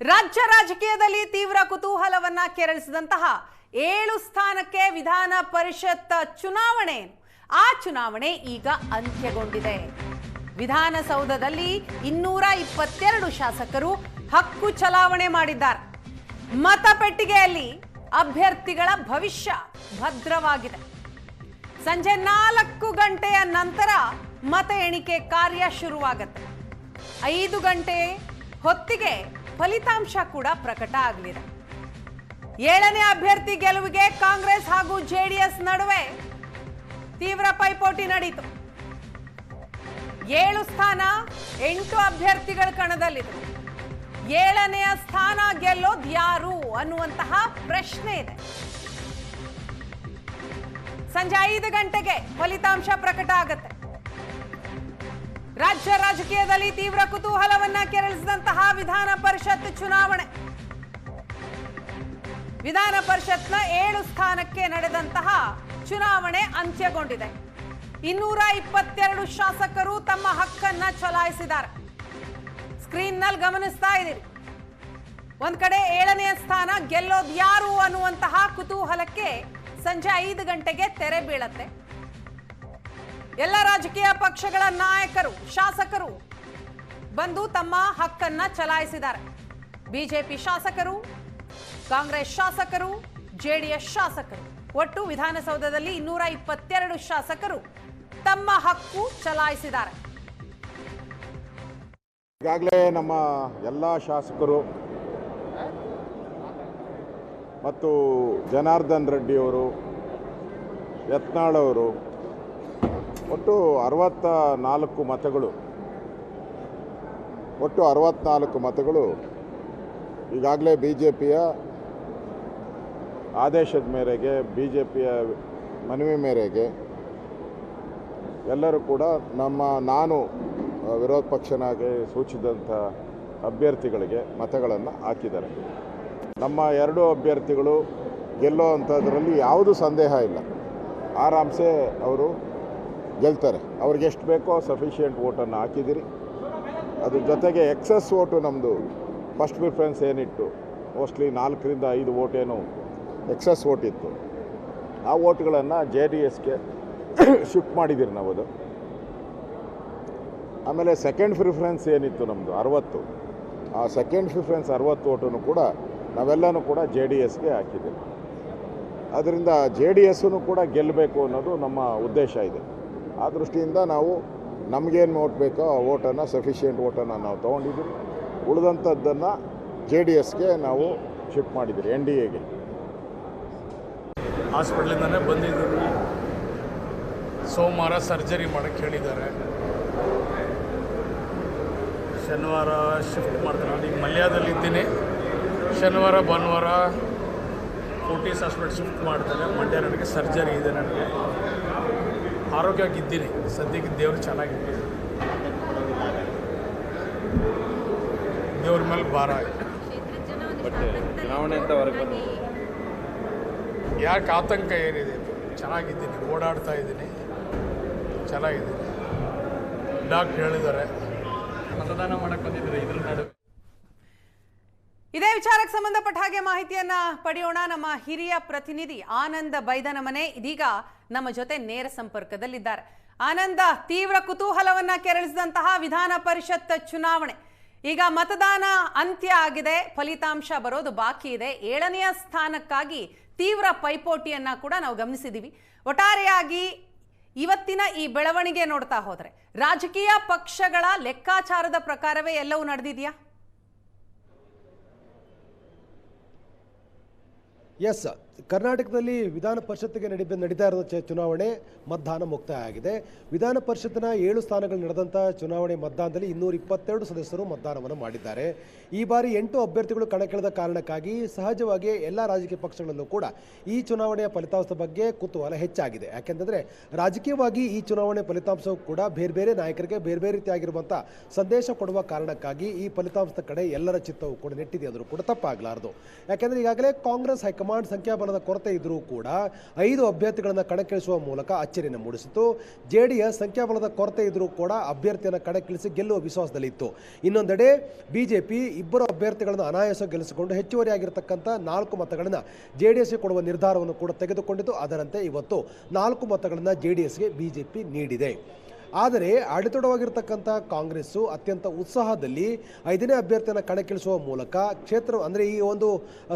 ರಾಜ್ಯ ರಾಜಕೀಯದಲ್ಲಿ ತೀವ್ರ ಕುತೂಹಲವನ್ನ ಕೆರಳಿಸಿದಂತಹ 7 ಸ್ಥಾನಕ್ಕೆ ವಿಧಾನ ಪರಿಷತ್ ಚುನಾವಣೆ. ಆ ಚುನಾವಣೆ ಈಗ ಅಂತ್ಯಗೊಂಡಿದೆ. ವಿಧಾನಸೌಧದಲ್ಲಿ 222 ಶಾಸಕರು ಹಕ್ಕು ಚಲಾವಣೆ ಮಾಡಿದ್ದಾರೆ. ಮತಪೆಟ್ಟಿಗೆಯಲ್ಲಿ ಅಭ್ಯರ್ಥಿಗಳ ಭವಿಷ್ಯ ಭದ್ರವಾಗಿದೆ. ಸಂಜೆ 4 ಗಂಟೆಯ ನಂತರ ಮತ ಎಣಿಕೆ ಕಾರ್ಯ ಶುರುವಾಗುತ್ತೆ. 5 ಗಂಟೆ ಹೊತ್ತಿಗೆ ಫಲಿತಾಂಶ ಕೂಡ ಪ್ರಕಟ ಆಗಲಿದೆ. 7ನೇ ಅಭ್ಯರ್ಥಿ ಗೆಲುವಿಗೆ ಕಾಂಗ್ರೆಸ್ ಹಾಗೂ ಜೆಡಿಎಸ್ ನಡುವೆ ತೀವ್ರ ಪೈಪೋಟಿ ನಡೆಯಿತು. 7 ಸ್ಥಾನ 8 ಅಭ್ಯರ್ಥಿಗಳ ಕಣದಲ್ಲಿದೆ. 7ನೇ ಸ್ಥಾನ ಗೆಲ್ಲೋದು ಯಾರು ಅನ್ನುವಂತಹ ಪ್ರಶ್ನೆ ಇದೆ. ಸಂಜೆ 5 ಗಂಟೆಗೆ ಫಲಿತಾಂಶ ಪ್ರಕಟ ಆಗುತ್ತೆ. ರಾಜ್ಯ ರಾಜಕೀಯದಲ್ಲಿ ತೀವ್ರ ಕುತೂಹಲವನ್ನ ಕೆರಳಿಸಿದಂತಹ ವಿಧಾನ ಪರಿಷತ್ ಚುನಾವಣೆ. ವಿಧಾನ ಪರಿಷತ್ನ 7 ಸ್ಥಾನಕ್ಕೆ ನಡೆದಂತಹ ಚುನಾವಣೆ ಅಂತ್ಯಗೊಂಡಿದೆ. 222 ಶಾಸಕರು ತಮ್ಮ ಹಕ್ಕನ್ನ ಚಲಾಯಿಸಿದ್ದಾರೆ. ಸ್ಕ್ರೀನ್ ನಲ್ಲಿ ಗಮನಿಸ್ತಾ ಇದ್ದೀರಿ. ಒಂದ್ ಕಡೆ 7ನೇ ಸ್ಥಾನ ಗೆಲ್ಲೋದು ಯಾರು ಅನ್ನುವಂತಹ ಕುತೂಹಲಕ್ಕೆ ಸಂಜೆ 5 ಗಂಟೆಗೆ ತೆರೆ ಬೀಳತ್ತೆ. ಎಲ್ಲ ರಾಜಕೀಯ ಪಕ್ಷಗಳ ನಾಯಕರು, ಶಾಸಕರು ಬಂದು ತಮ್ಮ ಹಕ್ಕನ್ನ ಚಲಾಯಿಸಿದ್ದಾರೆ. ಬಿಜೆಪಿ ಶಾಸಕರು, ಕಾಂಗ್ರೆಸ್ ಶಾಸಕರು, ಜೆಡಿಎಸ್ ಶಾಸಕರು, ಒಟ್ಟು ವಿಧಾನಸೌಧದಲ್ಲಿ 222 ಶಾಸಕರು ತಮ್ಮ ಹಕ್ಕು ಚಲಾಯಿಸಿದ್ದಾರೆ. ಈಗಾಗಲೇ ನಮ್ಮ ಎಲ್ಲ ಶಾಸಕರು ಮತ್ತು ಜನಾರ್ದನ್ ರೆಡ್ಡಿಯವರು, ಯತ್ನಾಳ್ ಅವರು ಒಟ್ಟು 64 ಮತಗಳು ಈಗಾಗಲೇ BJPಯ ಆದೇಶದ ಮೇರೆಗೆ, BJPಯ ಮನವಿ ಮೇರೆಗೆ ಎಲ್ಲರೂ ಕೂಡ ನಾನು ವಿರೋಧ ಪಕ್ಷನಾಗಿ ಸೂಚಿಸಿದಂಥ ಅಭ್ಯರ್ಥಿಗಳಿಗೆ ಮತಗಳನ್ನು ಹಾಕಿದ್ದಾರೆ. ನಮ್ಮ 2 ಅಭ್ಯರ್ಥಿಗಳು ಗೆಲ್ಲೋ ಅಂಥದ್ರಲ್ಲಿ ಯಾವುದೂ ಸಂದೇಹ ಇಲ್ಲ. ಆರಾಮ್ಸೆ ಅವರು ಗೆಲ್ತಾರೆ. ಅವ್ರಿಗೆ ಎಷ್ಟು ಬೇಕೋ ಸಫಿಷಿಯೆಂಟ್ ವೋಟನ್ನು ಹಾಕಿದ್ದೀರಿ. ಅದ್ರ ಜೊತೆಗೆ ಎಕ್ಸಸ್ ವೋಟು ನಮ್ಮದು ಫಸ್ಟ್ ಪ್ರಿಫರೆನ್ಸ್ ಏನಿತ್ತು, ಮೋಸ್ಟ್ಲಿ 4 ರಿಂದ 5 ವೋಟ್ ಏನು ಎಕ್ಸಸ್ ವೋಟ್ ಇತ್ತು. ಆ ವೋಟ್ಗಳನ್ನು JDSಗೆ ಶಿಫ್ಟ್ ಮಾಡಿದ್ದೀರಿ ನಾವು. ಅದು ಆಮೇಲೆ ಸೆಕೆಂಡ್ ಪ್ರಿಫರೆನ್ಸ್ ಏನಿತ್ತು ನಮ್ಮದು 60, ಆ ಸೆಕೆಂಡ್ ಪ್ರಿಫರೆನ್ಸ್ 60 ವೋಟನ್ನು ಕೂಡ ನಾವೆಲ್ಲನೂ ಕೂಡ JDSಗೆ ಹಾಕಿದ್ದೀವಿ. ಅದರಿಂದ JDSನು ಕೂಡ ಗೆಲ್ಲಬೇಕು ಅನ್ನೋದು ನಮ್ಮ ಉದ್ದೇಶ ಇದೆ. ಆ ದೃಷ್ಟಿಯಿಂದ ನಾವು ನಮಗೇನು ವೋಟ್ ಬೇಕೋ ಆ ವೋಟನ್ನು, ಸಫಿಷಿಯೆಂಟ್ ವೋಟನ್ನು ನಾವು ತೊಗೊಂಡಿದ್ದೀವಿ. ಉಳಿದಂಥದ್ದನ್ನು JDSಗೆ ನಾವು ಶಿಫ್ಟ್ ಮಾಡಿದ್ದೀವಿ, NDAಗೆ. ಹಾಸ್ಪಿಟ್ಲಿಂದನೇ ಬಂದಿದ್ದೀವಿ. ಸೋಮವಾರ ಸರ್ಜರಿ ಮಾಡೋಕ್ಕೆ ಹೇಳಿದ್ದಾರೆ. ಶನಿವಾರ ಶಿಫ್ಟ್ ಮಾಡ್ತಾರೆ. ನಾನು ಈಗ ಮಂಡ್ಯದಲ್ಲಿದ್ದೀನಿ. ಶನಿವಾರ ಭಾನುವಾರ ಫೋರ್ಟಿಸ್ ಹಾಸ್ಪಿಟಲ್ ಶಿಫ್ಟ್ ಮಾಡ್ತಾರೆ. ಮಂಡ್ಯ ನನಗೆ ಸರ್ಜರಿ ಇದೆ. ನನಗೆ ಆರೋಗ್ಯವಾಗಿದ್ದೀನಿ ಸದ್ಯಕ್ಕೆ. ದೇವರು ಚೆನ್ನಾಗಿದೆ. ದೇವ್ರ ಮೇಲೆ ಭಾರ ಆಗಿದೆ. ಬಟ್ ಚುನಾವಣೆ ಅಂತ ಹೊರಗೆ ಬಂದು ಯಾಕೆ ಆತಂಕ ಏನಿದೆ? ಚೆನ್ನಾಗಿದ್ದೀನಿ, ಓಡಾಡ್ತಾ ಇದ್ದೀನಿ, ಚೆನ್ನಾಗಿದ್ದೀನಿ. ಡಾಕ್ಟ್ರ್ ಹೇಳಿದ್ದಾರೆ. ಮತದಾನ ಮಾಡಕ್ಕೆ ಬಂದಿದ್ದಾರೆ. ಇದ್ರ ನಡುವೆ ಇದೇ ವಿಚಾರಕ್ಕೆ ಸಂಬಂಧಪಟ್ಟ ಹಾಗೆ ಮಾಹಿತಿಯನ್ನ ಪಡೆಯೋಣ. ನಮ್ಮ ಹಿರಿಯ ಪ್ರತಿನಿಧಿ ಆನಂದ ಬೈದನಮನೆ ಇದೀಗ ನಮ್ಮ ಜೊತೆ ನೇರ ಸಂಪರ್ಕದಲ್ಲಿದ್ದಾರೆ. ಆನಂದ, ತೀವ್ರ ಕುತೂಹಲವನ್ನ ಕೆರಳಿಸಿದಂತಹ ವಿಧಾನ ಪರಿಷತ್ ಚುನಾವಣೆ ಈಗ ಮತದಾನ ಅಂತ್ಯ ಆಗಿದೆ. ಫಲಿತಾಂಶ ಬರೋದು ಬಾಕಿ ಇದೆ. 7ನೇ ಸ್ಥಾನಕ್ಕಾಗಿ ತೀವ್ರ ಪೈಪೋಟಿಯನ್ನ ಕೂಡ ನಾವು ಗಮನಿಸಿದ್ದೀವಿ. ಒಟ್ಟಾರೆಯಾಗಿ ಇವತ್ತಿನ ಈ ಬೆಳವಣಿಗೆ ನೋಡ್ತಾ ಹೋದ್ರೆ ರಾಜಕೀಯ ಪಕ್ಷಗಳ ಲೆಕ್ಕಾಚಾರದ ಪ್ರಕಾರವೇ ಎಲ್ಲವೂ ನಡೆದಿದೆಯಾ? ಎಸ್, ಕರ್ನಾಟಕದಲ್ಲಿ ವಿಧಾನ ಪರಿಷತ್ಗೆ ನಡೀತಾ ಇರೋ ಚುನಾವಣೆ ಮತದಾನ ಮುಕ್ತಾಯ ಆಗಿದೆ. ವಿಧಾನ ಪರಿಷತ್ತಿನ 7 ಸ್ಥಾನಗಳು ನಡೆದಂಥ ಚುನಾವಣೆ ಮತದಾನದಲ್ಲಿ 222 ಸದಸ್ಯರು ಮತದಾನವನ್ನು ಮಾಡಿದ್ದಾರೆ. ಈ ಬಾರಿ 8 ಅಭ್ಯರ್ಥಿಗಳು ಕಣಕ್ಕಿಳಿದ ಕಾರಣಕ್ಕಾಗಿ ಸಹಜವಾಗಿ ಎಲ್ಲ ರಾಜಕೀಯ ಪಕ್ಷಗಳಲ್ಲೂ ಕೂಡ ಈ ಚುನಾವಣೆಯ ಫಲಿತಾಂಶದ ಬಗ್ಗೆ ಕುತೂಹಲ ಹೆಚ್ಚಾಗಿದೆ. ಯಾಕೆಂದರೆ ರಾಜಕೀಯವಾಗಿ ಈ ಚುನಾವಣೆ ಫಲಿತಾಂಶವು ಕೂಡ ಬೇರೆ ಬೇರೆ ನಾಯಕರಿಗೆ ಬೇರೆ ಬೇರೆ ರೀತಿಯಾಗಿರುವಂಥ ಸಂದೇಶ ಕೊಡುವ ಕಾರಣಕ್ಕಾಗಿ ಈ ಫಲಿತಾಂಶದ ಕಡೆ ಎಲ್ಲರ ಚಿತ್ತವು ಕೂಡ ನೆಟ್ಟಿದೆ ಅಂದರೂ ಕೂಡ ತಪ್ಪಾಗಲಾರದು. ಯಾಕೆಂದರೆ ಈಗಾಗಲೇ ಕಾಂಗ್ರೆಸ್ ಹೈಕಮಾಂಡ್ ಸಂಖ್ಯಾಬಲ ಸಂಖ್ಯಾಬಲದ ಕೊರತೆ ಇದ್ದರೂ ಕೂಡ 5 ಅಭ್ಯರ್ಥಿಗಳನ್ನು ಕಣಕ್ಕಿಳಿಸುವ ಮೂಲಕ ಅಚ್ಚರಿಯನ್ನು ಮೂಡಿಸಿತು. JDS ಸಂಖ್ಯಾಬಲದ ಕೊರತೆ ಇದ್ದರೂ ಕೂಡ ಅಭ್ಯರ್ಥಿಯನ್ನು ಕಣಕ್ಕಿಳಿಸಿ ಗೆಲ್ಲುವ ವಿಶ್ವಾಸದಲ್ಲಿತ್ತು. ಇನ್ನೊಂದೆಡೆ BJP 2 ಅಭ್ಯರ್ಥಿಗಳನ್ನು ಅನಾಯಾಸ ಗೆಲ್ಲಿಸಿಕೊಂಡು ಹೆಚ್ಚುವರಿಯಾಗಿರ್ತಕ್ಕಂಥ 4 ಮತಗಳನ್ನು JDSಗೆ ಕೊಡುವ ನಿರ್ಧಾರವನ್ನು ಕೂಡ ತೆಗೆದುಕೊಂಡಿತು. ಅದರಂತೆ ಇವತ್ತು 4 ಮತಗಳನ್ನು JDSಗೆ BJP ನೀಡಿದೆ. ಆದರೆ ಅಡೆತೊಡವಾಗಿರ್ತಕ್ಕಂಥ ಕಾಂಗ್ರೆಸ್ಸು ಅತ್ಯಂತ ಉತ್ಸಾಹದಲ್ಲಿ 5ನೇ ಅಭ್ಯರ್ಥಿಯನ್ನು ಕಣಕ್ಕಿಳಿಸುವ ಮೂಲಕ ಕ್ಷೇತ್ರ ಅಂದರೆ ಈ ಒಂದು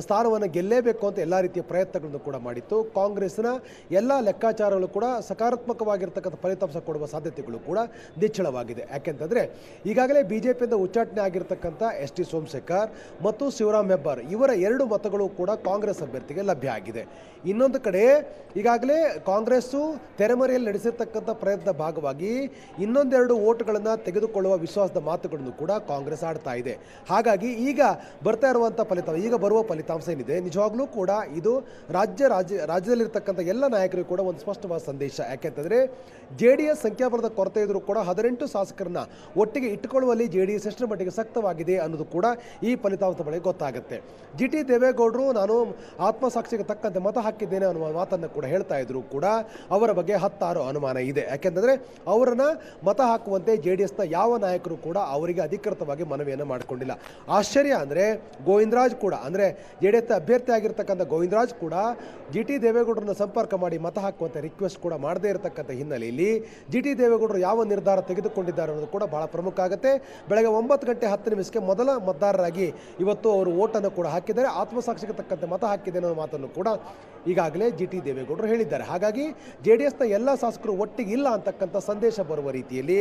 ಸ್ಥಾನವನ್ನು ಗೆಲ್ಲೇಬೇಕು ಅಂತ ಎಲ್ಲ ರೀತಿಯ ಪ್ರಯತ್ನಗಳನ್ನು ಕೂಡ ಮಾಡಿತ್ತು. ಕಾಂಗ್ರೆಸ್ನ ಎಲ್ಲ ಲೆಕ್ಕಾಚಾರಗಳು ಕೂಡ ಸಕಾರಾತ್ಮಕವಾಗಿರ್ತಕ್ಕಂಥ ಫಲಿತಾಂಶ ಕೊಡುವ ಸಾಧ್ಯತೆಗಳು ಕೂಡ ನಿಚ್ಚಳವಾಗಿದೆ. ಯಾಕೆಂತಂದರೆ ಈಗಾಗಲೇ BJPಯಿಂದ ಉಚ್ಚಾಟನೆ ಆಗಿರ್ತಕ್ಕಂಥ ST ಸೋಮಶೇಖರ್ ಮತ್ತು ಶಿವರಾಮ್ ಹೆಬ್ಬಾರ್ ಇವರ 2 ಮತಗಳು ಕೂಡ ಕಾಂಗ್ರೆಸ್ ಅಭ್ಯರ್ಥಿಗೆ ಲಭ್ಯ ಆಗಿದೆ. ಇನ್ನೊಂದು ಕಡೆ ಈಗಾಗಲೇ ಕಾಂಗ್ರೆಸ್ಸು ತೆರೆಮರೆಯಲ್ಲಿ ನಡೆಸಿರ್ತಕ್ಕಂಥ ಪ್ರಯತ್ನ ಭಾಗವಾಗಿ ಇನ್ನೊಂದೆರಡು ಓಟ್ಗಳನ್ನು ತೆಗೆದುಕೊಳ್ಳುವ ವಿಶ್ವಾಸದ ಮಾತುಗಳನ್ನು ಕೂಡ ಕಾಂಗ್ರೆಸ್ ಆಡ್ತಾ ಇದೆ. ಹಾಗಾಗಿ ಈಗ ಬರ್ತಾ ಇರುವಂಥ ಈಗ ಬರುವ ಫಲಿತಾಂಶ ಏನಿದೆ ನಿಜವಾಗ್ಲೂ ಕೂಡ ಇದು ರಾಜ್ಯದಲ್ಲಿರ್ತಕ್ಕಂಥ ಎಲ್ಲ ನಾಯಕರಿಗೂ ಕೂಡ ಒಂದು ಸ್ಪಷ್ಟವಾದ ಸಂದೇಶ. ಯಾಕೆಂತಂದರೆ JDS ಸಂಖ್ಯಾಬಲದ ಕೊರತೆ ಇದ್ರೂ ಕೂಡ 18 ಶಾಸಕರನ್ನ ಒಟ್ಟಿಗೆ ಇಟ್ಟುಕೊಳ್ಳುವಲ್ಲಿ JDS ಎಷ್ಟರ ಮಟ್ಟಿಗೆ ಸಕ್ತವಾಗಿದೆ ಅನ್ನೋದು ಕೂಡ ಈ ಫಲಿತಾಂಶದ ಬಳಿಕ ಗೊತ್ತಾಗುತ್ತೆ. GT ದೇವೇಗೌಡರು ನಾನು ಆತ್ಮಸಾಕ್ಷಿಗೆ ತಕ್ಕಂತೆ ಮತ ಹಾಕಿದ್ದೇನೆ ಅನ್ನುವ ಮಾತನ್ನು ಕೂಡ ಹೇಳ್ತಾ ಇದ್ರು ಕೂಡ ಅವರ ಬಗ್ಗೆ 10 ಅನುಮಾನ ಇದೆ. ಯಾಕೆಂದರೆ ಅವರನ್ನು ಮತ ಹಾಕುವಂತೆ JDSನ ಯಾವ ನಾಯಕರು ಕೂಡ ಅವರಿಗೆ ಅಧಿಕೃತವಾಗಿ ಮನವಿಯನ್ನು ಮಾಡಿಕೊಂಡಿಲ್ಲ. ಆಶ್ಚರ್ಯ ಅಂದರೆ ಗೋವಿಂದರಾಜ್ ಕೂಡ ಅಂದರೆ JDSನ ಅಭ್ಯರ್ಥಿ ಆಗಿರ್ತಕ್ಕಂಥ ಗೋವಿಂದರಾಜ್ ಕೂಡ GT ದೇವೇಗೌಡರನ್ನ ಸಂಪರ್ಕ ಮಾಡಿ ಮತ ಹಾಕುವಂತೆ ರಿಕ್ವೆಸ್ಟ್ ಕೂಡ ಮಾಡದೇ ಇರತಕ್ಕಂಥ ಹಿನ್ನೆಲೆಯಲ್ಲಿ GT ದೇವೇಗೌಡರು ಯಾವ ನಿರ್ಧಾರ ತೆಗೆದುಕೊಂಡಿದ್ದಾರೆ ಅನ್ನೋದು ಕೂಡ ಬಹಳ ಪ್ರಮುಖ ಆಗುತ್ತೆ. ಬೆಳಗ್ಗೆ 9:10 ಮೊದಲ ಮತದಾರರಾಗಿ ಇವತ್ತು ಅವರು ಓಟನ್ನು ಕೂಡ ಹಾಕಿದ್ದಾರೆ. ಆತ್ಮಸಾಕ್ಷಿಗೆ ತಕ್ಕಂತೆ ಮತ ಹಾಕಿದ್ದೇನೆ ಅನ್ನೋ ಮಾತನ್ನು ಕೂಡ ಈಗಾಗಲೇ GT ದೇವೇಗೌಡರು ಹೇಳಿದ್ದಾರೆ. ಹಾಗಾಗಿ JDSನ ಎಲ್ಲ ಶಾಸಕರು ಒಟ್ಟಿಗೆ ಇಲ್ಲ ಅಂತಕ್ಕಂಥ ಸಂದೇಶ ಬರುವ ರೀತಿಯಲ್ಲಿ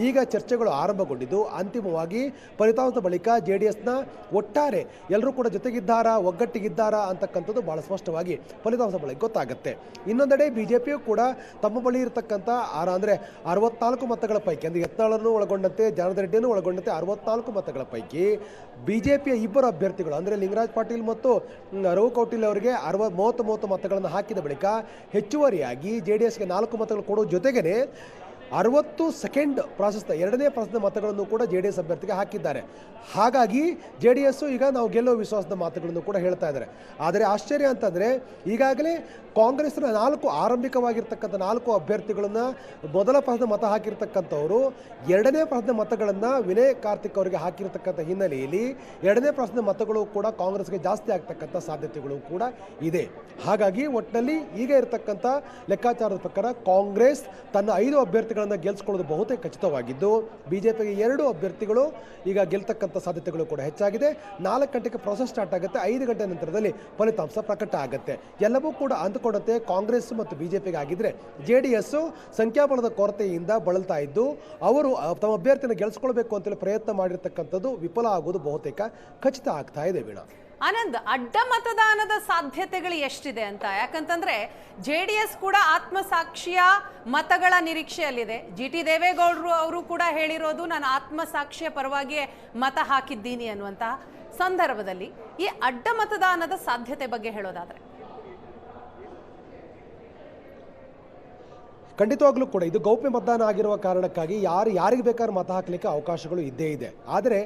ಈಗ ಚರ್ಚೆಗಳು ಆರಂಭಗೊಂಡಿದ್ದು ಅಂತಿಮವಾಗಿ ಫಲಿತಾಂಶದ ಬಳಿಕ JDSನ ಒಟ್ಟಾರೆ ಎಲ್ಲರೂ ಕೂಡ ಜೊತೆಗಿದ್ದಾರಾ ಒಗ್ಗಟ್ಟಿಗಿದ್ದಾರಾ ಅಂತಕ್ಕಂಥದ್ದು ಬಹಳ ಸ್ಪಷ್ಟವಾಗಿ ಫಲಿತಾಂಶ ಬಳಿಕ ಗೊತ್ತಾಗುತ್ತೆ. ಇನ್ನೊಂದೆಡೆ BJPಯು ಕೂಡ ತಮ್ಮ ಬಳಿ ಇರತಕ್ಕಂಥ ಅಂದರೆ 64 ಮತಗಳ ಪೈಕಿ ಅಂದರೆ ಯತ್ನಾಳನ್ನು ಒಳಗೊಂಡಂತೆ ಜನಾರ್ದನ್ ರೆಡ್ಡಿಯನ್ನು ಒಳಗೊಂಡಂತೆ 64 ಮತಗಳ ಪೈಕಿ BJPಯ 2 ಅಭ್ಯರ್ಥಿಗಳು ಅಂದರೆ ಲಿಂಗರಾಜ್ ಪಾಟೀಲ್ ಮತ್ತು ರಘು ಕೌಟಿಲ್ಯ ಅವರಿಗೆ 30 ಮತಗಳನ್ನು ಹಾಕಿದ ಬಳಿಕ ಹೆಚ್ಚುವರಿಯಾಗಿ JDSಗೆ 4 ಮತಗಳು ಕೊಡುವ ಜೊತೆಗೇ 60 ಸೆಕೆಂಡ್ ಪ್ರಾಶಸ್ತ್ಯ 2ನೇ ಪ್ರಾಶಸ್ತ್ಯ ಮತಗಳನ್ನು ಕೂಡ JDS ಅಭ್ಯರ್ಥಿಗೆ ಹಾಕಿದ್ದಾರೆ. ಹಾಗಾಗಿ JDS ಈಗ ನಾವು ಗೆಲ್ಲುವ ವಿಶ್ವಾಸದ ಮಾತುಗಳನ್ನು ಕೂಡ ಹೇಳ್ತಾ ಇದ್ದಾರೆ. ಆದರೆ ಆಶ್ಚರ್ಯ ಅಂತಂದರೆ ಈಗಾಗಲೇ ಕಾಂಗ್ರೆಸ್ನ 4 ಆರಂಭಿಕವಾಗಿರ್ತಕ್ಕಂಥ 4 ಅಭ್ಯರ್ಥಿಗಳನ್ನು ಮೊದಲ ಪ್ರಾಶಸ್ತ್ಯ ಮತ ಹಾಕಿರ್ತಕ್ಕಂಥವರು 2ನೇ ಪ್ರಾಶಸ್ತ್ಯ ಮತಗಳನ್ನು ವಿನಯ್ ಕಾರ್ತಿಕ್ ಅವರಿಗೆ ಹಾಕಿರ್ತಕ್ಕಂಥ ಹಿನ್ನೆಲೆಯಲ್ಲಿ 2ನೇ ಪ್ರಾಶಸ್ತ್ಯ ಮತಗಳು ಕೂಡ ಕಾಂಗ್ರೆಸ್ಗೆ ಜಾಸ್ತಿ ಆಗ್ತಕ್ಕಂಥ ಸಾಧ್ಯತೆಗಳು ಕೂಡ ಇದೆ. ಹಾಗಾಗಿ ಒಟ್ಟಿನಲ್ಲಿ ಈಗ ಇರತಕ್ಕಂಥ ಲೆಕ್ಕಾಚಾರದ ಪ್ರಕಾರ ಕಾಂಗ್ರೆಸ್ ತನ್ನ 5 ಅಭ್ಯರ್ಥಿಗಳನ್ನು ಗೆಲ್ಲಿಸ್ಕೊಳ್ಳೋದು ಬಹುತೇಕ ಖಚಿತವಾಗಿದ್ದು BJPಗೆ 2 ಅಭ್ಯರ್ಥಿಗಳು ಈಗ ಗೆಲ್ತಕ್ಕಂಥ ಸಾಧ್ಯತೆಗಳು ಕೂಡ ಹೆಚ್ಚಾಗಿದೆ. 4 ಗಂಟೆಗೆ ಪ್ರೊಸೆಸ್ ಸ್ಟಾರ್ಟ್ ಆಗುತ್ತೆ. 5 ಗಂಟೆ ನಂತರದಲ್ಲಿ ಫಲಿತಾಂಶ ಪ್ರಕಟ ಆಗುತ್ತೆ. ಎಲ್ಲವೂ ಕೂಡ ಅಂದುಕೊಂಡಂತೆ ಕಾಂಗ್ರೆಸ್ ಮತ್ತು BJPಗೆ ಆಗಿದ್ರೆ JDS ಸಂಖ್ಯಾಬಲದ ಕೊರತೆಯಿಂದ ಬಳಲ್ತಾ ಇದ್ದು ಅವರು ತಮ್ಮ ಅಭ್ಯರ್ಥಿಯನ್ನು ಗೆಲ್ಲಿಸ್ಕೊಳ್ಬೇಕು ಅಂತೇಳಿ ಪ್ರಯತ್ನ ಮಾಡಿರ್ತಕ್ಕಂಥದ್ದು ವಿಫಲ ಆಗೋದು ಬಹುತೇಕ ಖಚಿತ ಆಗ್ತಾ ಇದೆ. ವೀಣಾ, ಆನಂದ್, ಅಡ್ಡ ಮತದಾನದ ಸಾಧ್ಯತೆಗಳು ಎಷ್ಟಿದೆ ಅಂತ? ಯಾಕಂತಂದ್ರೆ JDS ಕೂಡ ಆತ್ಮಸಾಕ್ಷಿಯ ಮತಗಳ ನಿರೀಕ್ಷೆಯಲ್ಲಿದೆ. GT ದೇವೇಗೌಡರು ಅವರು ಕೂಡ ಹೇಳಿರೋದು ನಾನು ಆತ್ಮಸಾಕ್ಷಿಯ ಪರವಾಗಿಯೇ ಮತ ಹಾಕಿದ್ದೀನಿ ಅನ್ನುವಂತಹ ಸಂದರ್ಭದಲ್ಲಿ ಈ ಅಡ್ಡ ಮತದಾನದ ಸಾಧ್ಯತೆ ಬಗ್ಗೆ ಹೇಳೋದಾದ್ರೆ ಖಂಡಿತವಾಗ್ಲೂ ಕೂಡ ಇದು ಗೌಪ್ಯ ಮತದಾನ ಆಗಿರುವ ಕಾರಣಕ್ಕಾಗಿ ಯಾರಿಗೆ ಬೇಕಾದ್ರೂ ಮತ ಹಾಕಲಿಕ್ಕೆ ಅವಕಾಶಗಳು ಇದ್ದೇ ಇದೆ. ಆದರೆ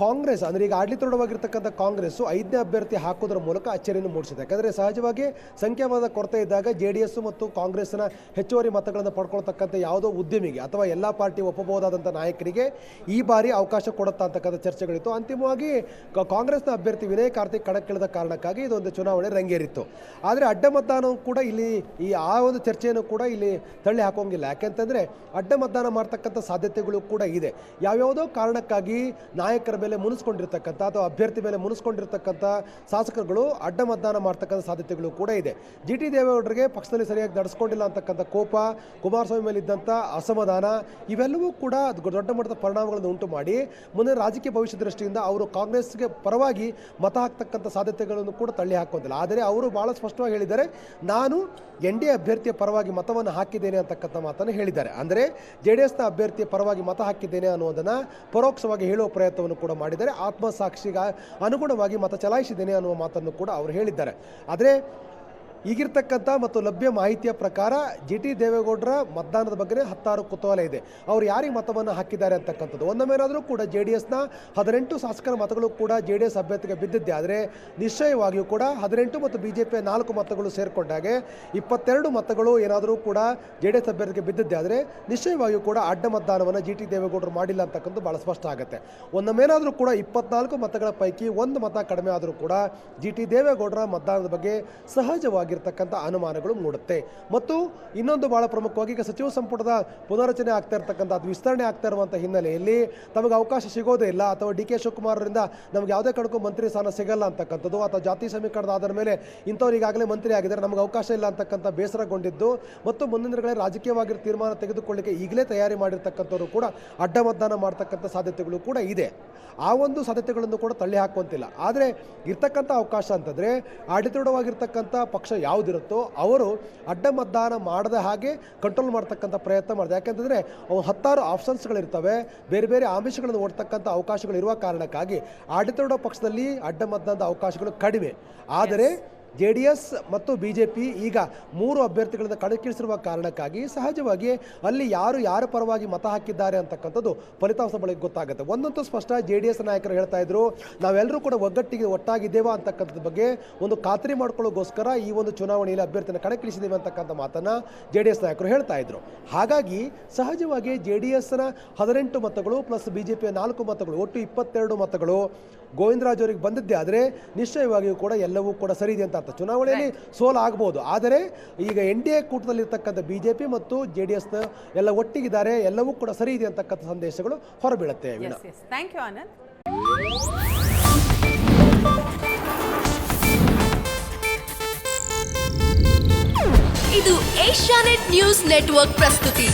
ಕಾಂಗ್ರೆಸ್ ಅಂದರೆ ಈಗ ಆಡಳಿತಾರೂಢವಾಗಿರ್ತಕ್ಕಂಥ ಕಾಂಗ್ರೆಸ್ಸು 5ನೇ ಅಭ್ಯರ್ಥಿ ಹಾಕೋದ್ರ ಮೂಲಕ ಅಚ್ಚರಿಯನ್ನು ಮೂಡಿಸಿದೆ. ಯಾಕಂದರೆ ಸಹಜವಾಗಿ ಸಂಖ್ಯಾಬಲದ ಕೊರತೆ ಇದ್ದಾಗ JDS ಮತ್ತು ಕಾಂಗ್ರೆಸ್ನ ಹೆಚ್ಚುವರಿ ಮತಗಳನ್ನು ಪಡ್ಕೊಳ್ತಕ್ಕಂಥ ಯಾವುದೋ ಉದ್ಯಮಿಗೆ ಅಥವಾ ಎಲ್ಲ ಪಾರ್ಟಿ ಒಪ್ಪಬಹುದಾದಂಥ ನಾಯಕರಿಗೆ ಈ ಬಾರಿ ಅವಕಾಶ ಕೊಡುತ್ತಾ ಅಂತಕ್ಕಂಥ ಚರ್ಚೆಗಳಿತ್ತು. ಅಂತಿಮವಾಗಿ ಕಾಂಗ್ರೆಸ್ನ ಅಭ್ಯರ್ಥಿ ವಿನಯ್ ಕಾರ್ತಿಕ್ ಕಣಕ್ಕಿಳಿದ ಕಾರಣಕ್ಕಾಗಿ ಇದೊಂದು ಚುನಾವಣೆ ರಂಗೇರಿತ್ತು. ಆದರೆ ಅಡ್ಡ ಮತದಾನವು ಕೂಡ ಇಲ್ಲಿ ಆ ಒಂದು ಚರ್ಚೆಯನ್ನು ಕೂಡ ಇಲ್ಲಿ ತಳ್ಳಿ ಹಾಕೋಂಗಿಲ್ಲ. ಯಾಕೆಂತಂದರೆ ಅಡ್ಡ ಮತದಾನ ಮಾಡ್ತಕ್ಕಂಥ ಸಾಧ್ಯತೆಗಳು ಕೂಡ ಇದೆ. ಯಾವ್ಯಾವುದೋ ಕಾರಣಕ್ಕಾಗಿ ನಾಯಕರ ಮೇಲೆ ಮುನಿಸ್ಕೊಂಡಿರ್ತಕ್ಕಂಥ ಅಥವಾ ಅಭ್ಯರ್ಥಿ ಮೇಲೆ ಮುನಿಸ್ಕೊಂಡಿರ್ತಕ್ಕಂಥ ಶಾಸಕರುಗಳು ಅಡ್ಡ ಮತದಾನ ಮಾಡ್ತಕ್ಕಂಥ ಸಾಧ್ಯತೆಗಳು ಕೂಡ ಇದೆ. GT ದೇವೇಗೌಡರಿಗೆ ಪಕ್ಷದಲ್ಲಿ ಸರಿಯಾಗಿ ನಡೆಸ್ಕೊಂಡಿಲ್ಲ ಅಂತಕ್ಕಂಥ ಕೋಪ, ಕುಮಾರಸ್ವಾಮಿ ಮೇಲೆ ಇದ್ದಂಥ ಅಸಮಾಧಾನ ಇವೆಲ್ಲವೂ ಕೂಡ ದೊಡ್ಡ ಮಟ್ಟದ ಪರಿಣಾಮಗಳನ್ನು ಉಂಟು ಮಾಡಿ ಮುಂದೆ ರಾಜಕೀಯ ಭವಿಷ್ಯ ದೃಷ್ಟಿಯಿಂದ ಅವರು ಕಾಂಗ್ರೆಸ್ಗೆ ಪರವಾಗಿ ಮತ ಹಾಕ್ತಕ್ಕಂಥ ಸಾಧ್ಯತೆಗಳನ್ನು ಕೂಡ ತಳ್ಳಿ ಹಾಕೋದಿಲ್ಲ. ಆದರೆ ಅವರು ಭಾಳ ಸ್ಪಷ್ಟವಾಗಿ ಹೇಳಿದ್ದಾರೆ, ನಾನು NDA ಅಭ್ಯರ್ಥಿಯ ಪರವಾಗಿ ಮತವನ್ನು ಹಾಕಿದ್ದೇನೆ ಅಂತಕ್ಕಂಥ ಮಾತನ್ನು ಹೇಳಿದ್ದಾರೆ. ಅಂದರೆ JDSನ ಅಭ್ಯರ್ಥಿಯ ಪರವಾಗಿ ಮತ ಹಾಕಿದ್ದೇನೆ ಅನ್ನೋದನ್ನು ಪರೋಕ್ಷವಾಗಿ ಹೇಳುವ ಪ್ರಯತ್ನವನ್ನು ಕೂಡ ಮಾಡಿದ್ದಾರೆ. ಆತ್ಮಸಾಕ್ಷಿಗೆ ಅನುಗುಣವಾಗಿ ಮತ ಚಲಾಯಿಸಿದ್ದೇನೆ ಅನ್ನುವ ಮಾತನ್ನು ಕೂಡ ಅವರು ಹೇಳಿದ್ದಾರೆ. ಆದರೆ ಈಗಿರ್ತಕ್ಕಂಥ ಮತ್ತು ಲಭ್ಯ ಮಾಹಿತಿಯ ಪ್ರಕಾರ ಜಿ ಟಿ ದೇವೇಗೌಡರ ಮತದಾನದ ಬಗ್ಗೆ ಹತ್ತಾರು ಕುತೂಹಲ ಇದೆ. ಅವರು ಯಾರಿಗೆ ಮತವನ್ನು ಹಾಕಿದ್ದಾರೆ ಅಂತಕ್ಕಂಥದ್ದು. ಒಂದೊಮ್ಮೆನಾದರೂ ಕೂಡ JDSನ 18 ಶಾಸಕರ ಮತಗಳು ಕೂಡ JDS ಅಭ್ಯರ್ಥಿಗೆ ಬಿದ್ದಿದ್ದೆ. ಆದರೆ ನಿಶ್ಚಯವಾಗಿಯೂ ಕೂಡ 18 ಮತ್ತು BJPಯ 4 ಮತಗಳು ಸೇರಿಕೊಂಡಾಗೆ 22 ಮತಗಳು ಏನಾದರೂ ಕೂಡ JDS ಅಭ್ಯರ್ಥಿಗೆ ಬಿದ್ದಿದ್ದೆ. ಆದರೆ ನಿಶ್ಚಯವಾಗಿಯೂ ಕೂಡ ಅಡ್ಡ ಮತದಾನವನ್ನು ಜಿ ಟಿ ದೇವೇಗೌಡರು ಮಾಡಿಲ್ಲ ಅಂತಕ್ಕಂಥದ್ದು ಭಾಳ ಸ್ಪಷ್ಟ ಆಗುತ್ತೆ. ಒಂದೊಮ್ಮೆನಾದರೂ ಕೂಡ 24 ಮತಗಳ ಪೈಕಿ 1 ಮತ ಕಡಿಮೆ ಆದರೂ ಕೂಡ ಜಿ ಟಿ ದೇವೇಗೌಡರ ಮತದಾನದ ಬಗ್ಗೆ ಸಹಜವಾಗಿರ್ತಕ್ಕಂಥ ಅನುಮಾನಗಳು ಮೂಡುತ್ತೆ. ಮತ್ತು ಇನ್ನೊಂದು ಬಹಳ ಪ್ರಮುಖವಾಗಿ ಈಗ ಸಚಿವ ಸಂಪುಟದ ಪುನರಚನೆ ಆಗ್ತಾ ಇರ್ತಕ್ಕಂಥ ಅದು ವಿಸ್ತರಣೆ ಆಗ್ತಾ ಇರುವಂಥ ಹಿನ್ನೆಲೆಯಲ್ಲಿ ತಮಗೆ ಅವಕಾಶ ಸಿಗೋದೇ ಇಲ್ಲ, ಅಥವಾ ಡಿ ಕೆ ಶಿವಕುಮಾರ್ ಅವರಿಂದ ನಮಗೆ ಯಾವುದೇ ಕಾರಣಕ್ಕೂ ಮಂತ್ರಿ ಸ್ಥಾನ ಸಿಗಲ್ಲ ಅಂತಕ್ಕಂಥದ್ದು, ಅಥವಾ ಜಾತಿ ಸಮೀಕರಣದ ಆಧಾರದ ಮೇಲೆ ಇಂಥವ್ರು ಈಗಾಗಲೇ ಮಂತ್ರಿ ಆಗಿದ್ದಾರೆ, ನಮಗೆ ಅವಕಾಶ ಇಲ್ಲ ಅಂತಕ್ಕಂಥ ಬೇಸರಗೊಂಡಿದ್ದು ಮತ್ತು ಮುಂದಿನ ದಿನಗಳಲ್ಲಿ ರಾಜಕೀಯವಾಗಿರೋ ತೀರ್ಮಾನ ತೆಗೆದುಕೊಳ್ಳಿಕ್ಕೆ ಈಗಲೇ ತಯಾರಿ ಮಾಡಿರ್ತಕ್ಕಂಥವ್ರು ಕೂಡ ಅಡ್ಡ ಮತದಾನ ಮಾಡ್ತಕ್ಕಂಥ ಸಾಧ್ಯತೆಗಳು ಕೂಡ ಇದೆ. ಆ ಒಂದು ಸಾಧ್ಯತೆಗಳನ್ನು ಕೂಡ ತಳ್ಳಿ ಹಾಕುವಂತಿಲ್ಲ. ಆದರೆ ಇರ್ತಕ್ಕಂಥ ಅವಕಾಶ ಅಂತಂದರೆ ಆಡಳಿತಾರೂಢವಾಗಿರ್ತಕ್ಕಂಥ ಪಕ್ಷ ಯಾವುದಿರುತ್ತೋ ಅವರು ಅಡ್ಡ ಮತದಾನ ಮಾಡದ ಹಾಗೆ ಕಂಟ್ರೋಲ್ ಮಾಡ್ತಕ್ಕಂಥ ಪ್ರಯತ್ನ ಮಾಡಿದೆ. ಯಾಕೆಂತಂದರೆ ಅವು 10 ಆಪ್ಷನ್ಸ್ಗಳಿರ್ತವೆ, ಬೇರೆ ಬೇರೆ ಆಮಿಷಗಳನ್ನು ಓಡ್ತಕ್ಕಂಥ ಅವಕಾಶಗಳು ಇರುವ ಕಾರಣಕ್ಕಾಗಿ ಆಡಳಿತಾರೂಢ ಪಕ್ಷದಲ್ಲಿ ಅಡ್ಡ ಮತದಾನದ ಅವಕಾಶಗಳು ಕಡಿಮೆ. ಆದರೆ JDS ಮತ್ತು BJP ಈಗ 3 ಅಭ್ಯರ್ಥಿಗಳಿಂದ ಕಣಕ್ಕಿಳಿಸಿರುವ ಕಾರಣಕ್ಕಾಗಿ ಸಹಜವಾಗಿ ಅಲ್ಲಿ ಯಾರ ಪರವಾಗಿ ಮತ ಹಾಕಿದ್ದಾರೆ ಅಂತಕ್ಕಂಥದ್ದು ಫಲಿತಾಂಶ ಬಳಿಕ ಗೊತ್ತಾಗುತ್ತೆ. ಒಂದಂತೂ ಸ್ಪಷ್ಟ, JDS ನಾಯಕರು ಹೇಳ್ತಾ ಇದ್ರು, ನಾವೆಲ್ಲರೂ ಕೂಡ ಒಟ್ಟಾಗಿದ್ದೇವಾ ಅಂತಕ್ಕಂಥದ್ದು ಬಗ್ಗೆ ಒಂದು ಖಾತ್ರಿ ಮಾಡ್ಕೊಳ್ಳೋಗೋಸ್ಕರ ಈ ಒಂದು ಚುನಾವಣೆಯಲ್ಲಿ ಅಭ್ಯರ್ಥಿನ ಕಣಕ್ಕಿಳಿಸಿದ್ದೇವೆ ಅಂತಕ್ಕಂಥ ಮಾತನ್ನು JDS ನಾಯಕರು ಹೇಳ್ತಾ ಇದ್ರು. ಹಾಗಾಗಿ ಸಹಜವಾಗಿ JDSನ 18 ಮತಗಳು ಪ್ಲಸ್ BJPಯ 4 ಮತಗಳು ಒಟ್ಟು 22 ಮತಗಳು ಗೋವಿಂದರಾಜ್ ಅವರಿಗೆ ಬಂದಿದ್ದೆ. ಆದರೆ ನಿಶ್ಚಯವಾಗಿಯೂ ಕೂಡ ಎಲ್ಲವೂ ಕೂಡ ಸರಿ ಇದೆ ಅಂತ ಅರ್ಥ. ಚುನಾವಣೆಯಲ್ಲಿ ಸೋಲಾಗಬಹುದು, ಆದರೆ ಈಗ NDA ಕೂಟದಲ್ಲಿರ್ತಕ್ಕಂಥ BJP ಮತ್ತು JDSನ ಎಲ್ಲ ಒಟ್ಟಿಗಿದ್ದಾರೆ, ಎಲ್ಲವೂ ಕೂಡ ಸರಿ ಇದೆ ಅಂತಕ್ಕಂಥ ಸಂದೇಶಗಳು ಹೊರಬೀಳುತ್ತೆ. Thank you Anand. ಇದು ಏಷ್ಯಾನೆಟ್ ನ್ಯೂಸ್ ನೆಟ್ವರ್ಕ್ ಪ್ರಸ್ತುತಿ.